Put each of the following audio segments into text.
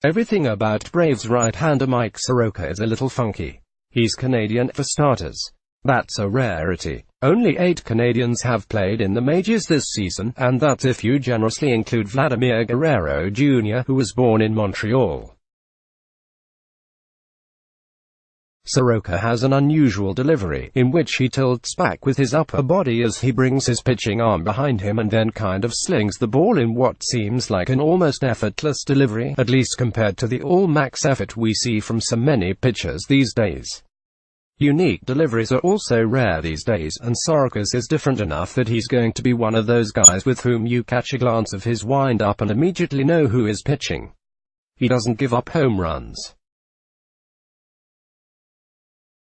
Everything about Braves right-hander Mike Soroka is a little funky. He's Canadian for starters. That's a rarity. Only 8 Canadians have played in the majors this season, and that's if you generously include Vladimir Guerrero Jr., who was born in Montreal. Soroka has an unusual delivery, in which he tilts back with his upper body as he brings his pitching arm behind him and then kind of slings the ball in what seems like an almost effortless delivery, at least compared to the all-max effort we see from so many pitchers these days. Unique deliveries are also rare these days, and Soroka's is different enough that he's going to be one of those guys with whom you catch a glance of his wind-up and immediately know who is pitching. He doesn't give up home runs.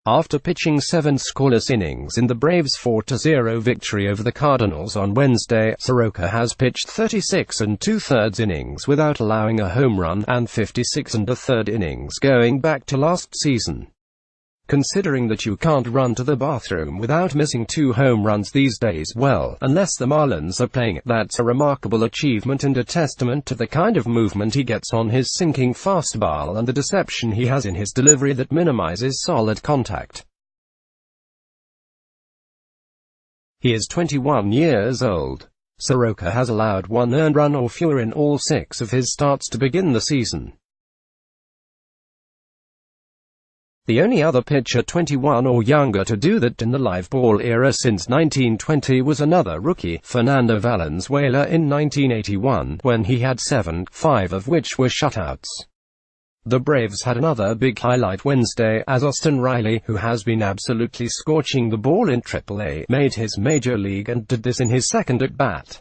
After pitching 7 scoreless innings in the Braves' 4-0 victory over the Cardinals on Wednesday, Soroka has pitched 36 2/3 innings without allowing a home run, and 56 1/3 innings going back to last season. Considering that you can't run to the bathroom without missing 2 home runs these days, well, unless the Marlins are playing, that's a remarkable achievement and a testament to the kind of movement he gets on his sinking fastball and the deception he has in his delivery that minimizes solid contact. He is 21 years old. Soroka has allowed 1 earned run or fewer in all 6 of his starts to begin the season. The only other pitcher 21 or younger to do that in the live ball era since 1920 was another rookie, Fernando Valenzuela, in 1981, when he had 7, 5 of which were shutouts. The Braves had another big highlight Wednesday, as Austin Riley, who has been absolutely scorching the ball in AAA, made his major league and did this in his second at-bat.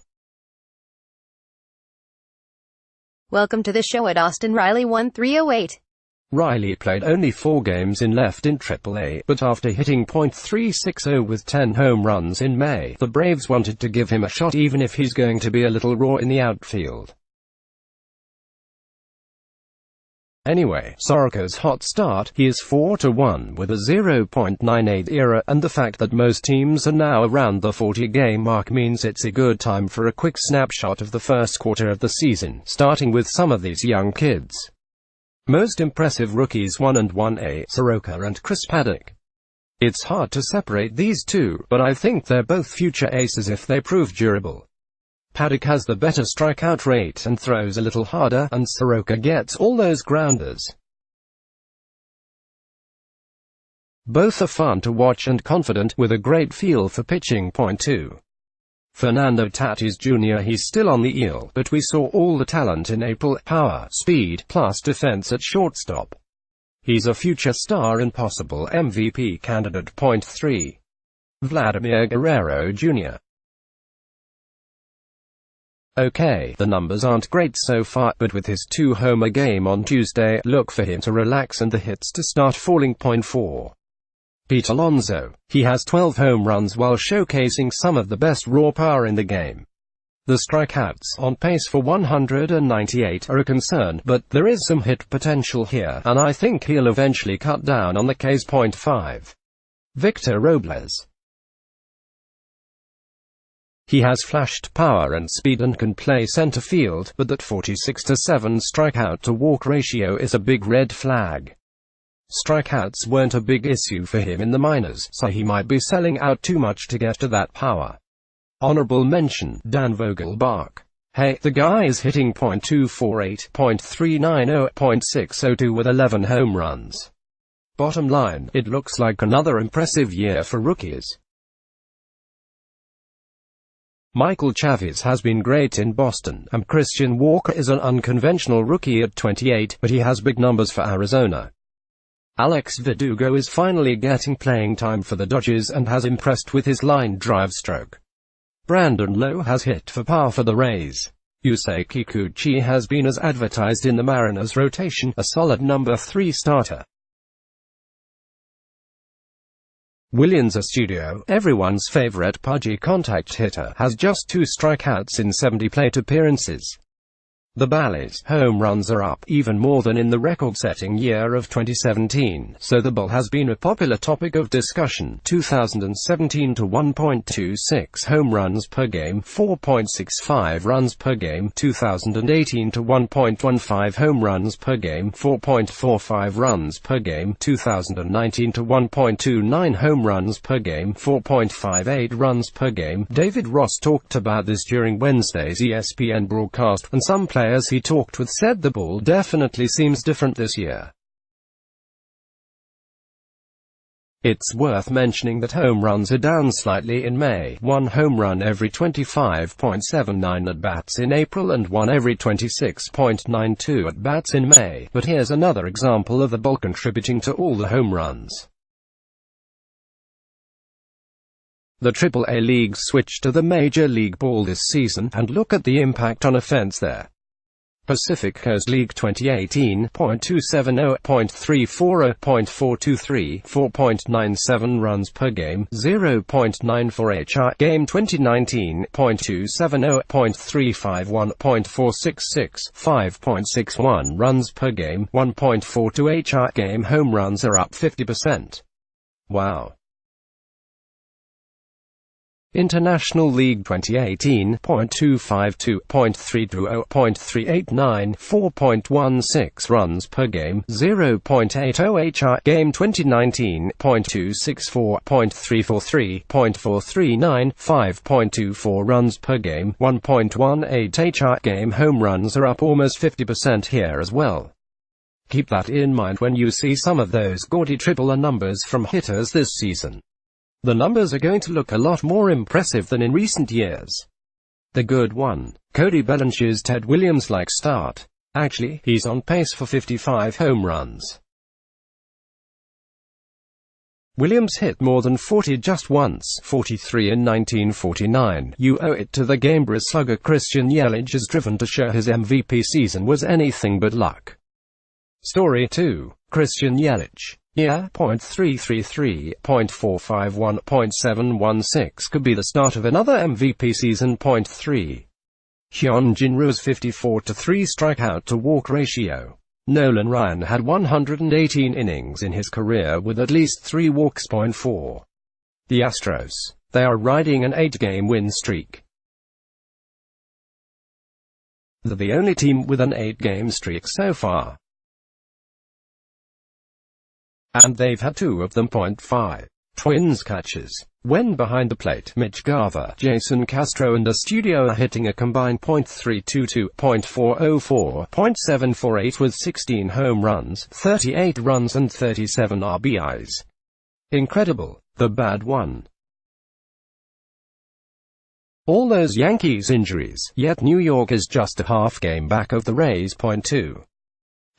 Welcome to the show at Austin Riley 1308. Riley played only 4 games in left in AAA, but after hitting .360 with 10 home runs in May, the Braves wanted to give him a shot even if he's going to be a little raw in the outfield. Anyway, Soroka's hot start, he is 4-1 with a 0.98 ERA, and the fact that most teams are now around the 40-game mark means it's a good time for a quick snapshot of the first quarter of the season, starting with some of these young kids. Most impressive rookies 1 and 1A, Soroka and Chris Paddock. It's hard to separate these two, but I think they're both future aces if they prove durable. Paddock has the better strikeout rate and throws a little harder, and Soroka gets all those grounders. Both are fun to watch and confident, with a great feel for pitching. Point 2. Fernando Tatis Jr. He's still on the eel, but we saw all the talent in April, power, speed, plus defense at shortstop. He's a future star and possible MVP candidate. Point 3. Vladimir Guerrero Jr. Okay, the numbers aren't great so far, but with his 2-homer game on Tuesday, look for him to relax and the hits to start falling. Point 4. Pete Alonso. He has 12 home runs while showcasing some of the best raw power in the game. The strikeouts, on pace for 198, are a concern, but there is some hit potential here, and I think he'll eventually cut down on the Ks. Point 5. Victor Robles. He has flashed power and speed and can play center field, but that 46-7 strikeout-to-walk ratio is a big red flag. Strikeouts weren't a big issue for him in the minors, so he might be selling out too much to get to that power. Honorable mention, Dan Vogelbach. Hey, the guy is hitting .248, .390, .602 with 11 home runs. Bottom line, it looks like another impressive year for rookies. Michael Chavis has been great in Boston, and Christian Walker is an unconventional rookie at 28, but he has big numbers for Arizona. Alex Verdugo is finally getting playing time for the Dodgers and has impressed with his line drive stroke. Brandon Lowe has hit for power for the Rays. Yusei Kikuchi has been as advertised in the Mariners rotation, a solid number 3 starter. Willians Astudillo, everyone's favorite pudgy contact hitter, has just 2 strikeouts in 70 plate appearances. The Bally's home runs are up even more than in the record-setting year of 2017, so the ball has been a popular topic of discussion. 2017 to 1.26 home runs per game, 4.65 runs per game. 2018 to 1.15 home runs per game, 4.45 runs per game. 2019 to 1.29 home runs per game, 4.58 runs per game. David Ross talked about this during Wednesday's ESPN broadcast, and some players he talked with said the ball definitely seems different this year. It's worth mentioning that home runs are down slightly in May, 1 home run every 25.79 at-bats in April and 1 every 26.92 at-bats in May, but here's another example of the ball contributing to all the home runs. The Triple-A leagues switched to the Major League Ball this season, and look at the impact on offense there. Pacific Coast League 2018, .270, .340, .423, 4.97 runs per game, 0.94 HR. Game 2019, .270, .351, .466, 5.61 runs per game, 1.42 HR. Game home runs are up 50%. Wow. International League 2018, .252, .320, .389, 4.16 runs per game, 0.80 HR. Game 2019, .264, .343, .439, 5.24 runs per game, 1.18 HR. Game home runs are up almost 50% here as well. Keep that in mind when you see some of those gaudy triple-A numbers from hitters this season. The numbers are going to look a lot more impressive than in recent years. The good one, Cody Bellinger's Ted Williams-like start. Actually, he's on pace for 55 home runs. Williams hit more than 40 just once, 43 in 1949. You owe it to the Gamebrews slugger Christian Yelich, is driven to show his MVP season was anything but luck. Story 2. Christian Yelich. Yeah, .333, .451, .716 could be the start of another MVP season. .3. Hyunjin Roo's 54-3 strikeout-to-walk ratio. Nolan Ryan had 118 innings in his career with at least 3 walks. .4. The Astros. They are riding an 8-game win streak. They're the only team with an 8-game streak so far. And they've had 2 of them. .5. Twins catchers. When behind the plate, Mitch Garver, Jason Castro and Astudillo are hitting a combined .322, .404, .748 with 16 home runs, 38 runs and 37 RBIs. Incredible. The bad one. All those Yankees injuries, yet New York is just a half game back of the Rays. .2.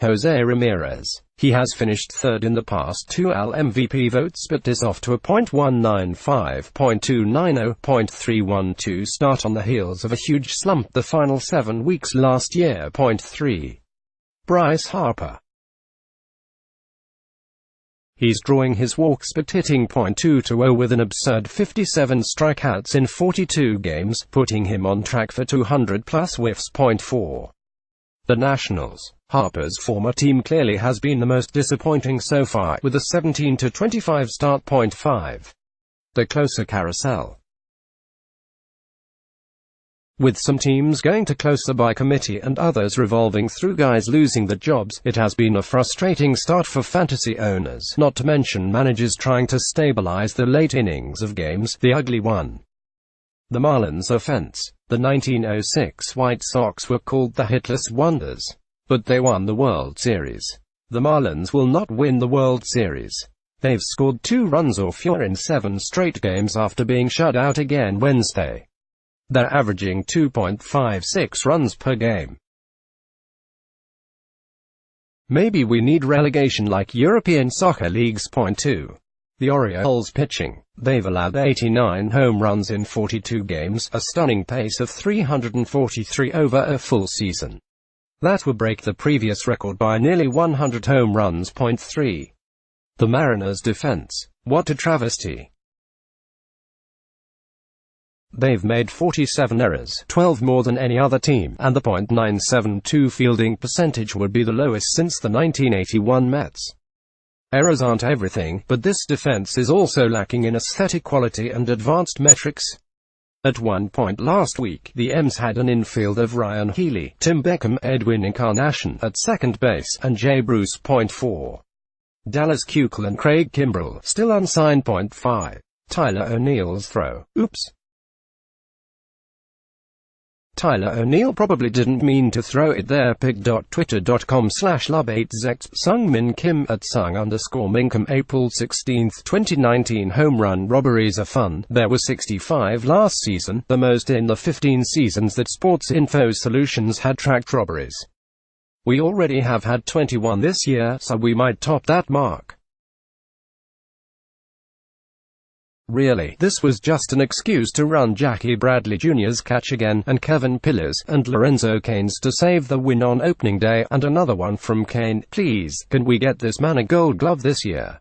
Jose Ramirez. He has finished third in the past 2 AL MVP votes but is off to a .195, .290, .312 start on the heels of a huge slump the final 7 weeks last year. .3. Bryce Harper. He's drawing his walks but hitting .220 with an absurd 57 strikeouts in 42 games, putting him on track for 200-plus whiffs. .4. The Nationals. Harper's former team clearly has been the most disappointing so far, with a 17-25 start. .5. The closer carousel. With some teams going to closer by committee and others revolving through guys losing their jobs, it has been a frustrating start for fantasy owners, not to mention managers trying to stabilize the late innings of games. The ugly one. The Marlins offense. The 1906 White Sox were called the hitless wonders. But they won the World Series. The Marlins will not win the World Series. They've scored 2 runs or fewer in 7 straight games after being shut out again Wednesday. They're averaging 2.56 runs per game. Maybe we need relegation like European soccer leagues. .2. The Orioles pitching. They've allowed 89 home runs in 42 games, a stunning pace of 343 over a full season. That would break the previous record by nearly 100 home runs. .3. The Mariners' defense. What a travesty. They've made 47 errors, 12 more than any other team, and the .972 fielding percentage would be the lowest since the 1981 Mets. Errors aren't everything, but this defense is also lacking in aesthetic quality and advanced metrics. At one point last week, the M's had an infield of Ryan Healy, Tim Beckham, Edwin Encarnacion at second base, and Jay Bruce. 4. Dallas Keuchel and Craig Kimbrell, still unsigned. 5. Tyler O'Neill's throw. Oops. Tyler O'Neill probably didn't mean to throw it there. Pic.twitter.com/lub8zex Sungmin Kim at Sung_Minkum April 16, 2019. Home run robberies are fun. There were 65 last season, the most in the 15 seasons that Sports Info Solutions had tracked robberies. We already have had 21 this year, so we might top that mark. Really, this was just an excuse to run Jackie Bradley Jr.'s catch again, and Kevin Pillar's, and Lorenzo Cain's to save the win on opening day, and another one from Cain. Please, can we get this man a Gold Glove this year?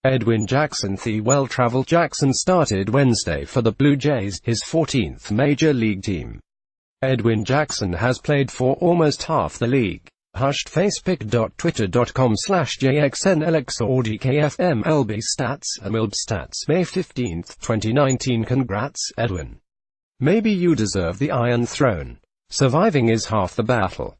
Edwin Jackson. The well-traveled Jackson started Wednesday for the Blue Jays, his 14th Major League team. Edwin Jackson has played for almost half the league. Hushed face. Pic.twitter.com/JXNLXORDKFMLB stats and MLB stats May 15, 2019. Congrats, Edwin. Maybe you deserve the Iron Throne. Surviving is half the battle.